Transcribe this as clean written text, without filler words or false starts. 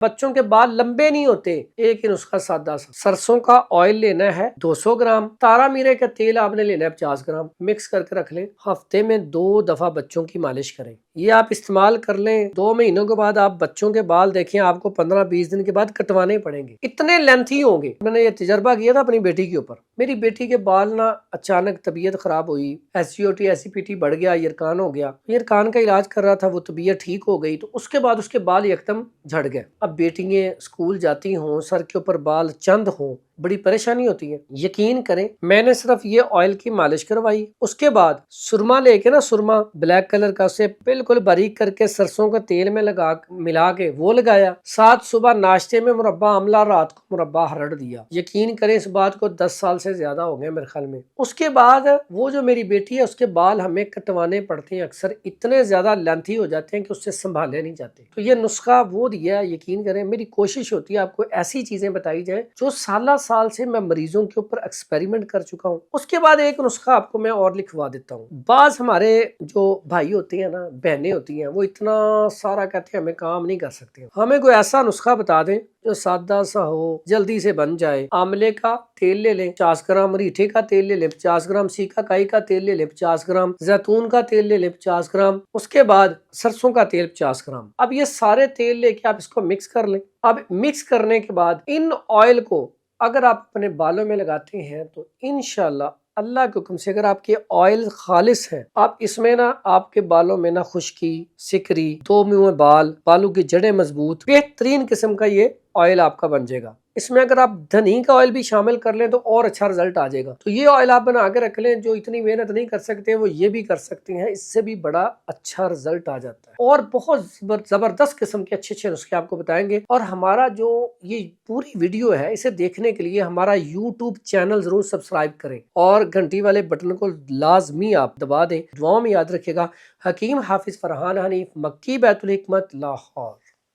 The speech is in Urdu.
بچوں کے بال لمبے نہیں ہوتے، ایک ہی نسخہ سادہ سا، سرسوں کا آئل لینا ہے 200 گرام، تارا میرے کا تیل آپ نے لینا ہے 50 گرام، مکس کر کے رکھ لیں، ہفتے میں 2 دفعہ بچوں کی مالش کریں، یہ آپ استعمال کر لیں، 2 مہینوں کے بعد آپ بچوں کے بال دیکھیں آپ کو 15-20 دن کے بعد کٹوانے پڑیں گے، اتنے لینتھی ہوں گے۔ میں نے یہ تجربہ کیا تھا اپنی بیٹی کے اوپر، میری بیٹی کے بال نا اچانک طبیعت خراب ہوئی، SGOT بڑھ گیا، یرکان ہو گیا، یرکان کا علاج کر رہا تھا، وہ طبیعت ٹھیک ہو گئی، تو اس کے بعد اس کے بال یکدم جھڑ گئے۔ اب بیٹیاں اسکول جاتی ہوں، سر کے اوپر بال چند ہوں، بڑی پریشانی ہوتی ہے۔ یقین کریں میں نے صرف یہ آئل کی مالش کروائی، اس کے بعد سرما لے کے نا، سرما بلیک کلر کا، اسے بالکل باریک کر کے سرسوں کا تیل میں ملا کے وہ لگایا، ساتھ صبح ناشتے میں مربع آملہ، رات کو مربع ہرڑ دیا۔ یقین کریں اس بات کو 10 سال سے زیادہ ہو گئے میرے خیال میں۔ اس کے بعد وہ جو میری بیٹی ہے اس کے بال ہمیں کٹوانے پڑتے ہیں، اکثر اتنے زیادہ لینتھی ہو جاتے ہیں کہ اس سے سنبھالے نہیں جاتے۔ تو یہ نسخہ وہ دیا، یقین کریں میری کوشش ہوتی ہے آپ کو ایسی چیزیں بتائی جائیں جو سال سے میں مریضوں کے اوپر ایکسپیریمنٹ کر چکا ہوں۔ اس کے بعد ایک نسخہ آپ کو میں اور لکھوا دیتا ہوں۔ بعض ہمارے جو بھائی ہوتے ہیں نا، بہنیں ہوتی ہیں، وہ اتنا سارا کہتے ہیں ہمیں کام نہیں کر سکتے، ہمیں کوئی ایسا نسخہ بتا دیں جو سادہ سا ہو، جلدی سے بن جائے۔ آملے کا تیل لے لیں 50 گرام، ریٹھے کا تیل لے لیں 50 گرام، سیکا کائی کا تیل لے لیں 50 گرام، زیتون کا تیل لے لیں 50 گرام، اس کے بعد سرسوں کا تیل 50 گرام۔ اب یہ سارے تیل لے کے آپ اس کو مکس کر لیں۔ اب مکس کرنے کے بعد ان آئل کو اگر آپ اپنے بالوں میں لگاتے ہیں تو انشاءاللہ اللہ کے حکم سے، اگر آپ کے آئل خالص ہیں، آپ اس میں نا آپ کے بالوں میں نا خشکی، سکری، 2 منہ میں بال، بالوں کی جڑیں مضبوط، بہترین قسم کا یہ آئل آپ کا بن جائے گا۔ اس میں اگر آپ دھنی کا آئل بھی شامل کر لیں تو اور اچھا رزلٹ آ جائے گا۔ تو یہ آئل آپ بنا کے رکھ لیں، جو اتنی محنت نہیں کر سکتے وہ یہ بھی کر سکتے ہیں، اس سے بھی بڑا اچھا رزلٹ آ جاتا ہے، اور بہت زبردست قسم کے اچھے نسخے آپ کو بتائیں گے۔ اور ہمارا جو یہ پوری ویڈیو ہے اسے دیکھنے کے لیے ہمارا YouTube چینل ضرور سبسکرائب کریں اور گھنٹی والے بٹن کو لازمی آپ دبا دیں۔ دعاؤں میں یاد رکھیے گا۔ حکیم حافظ فرحان حنیف، مکی بیت الحکمت، لاہور۔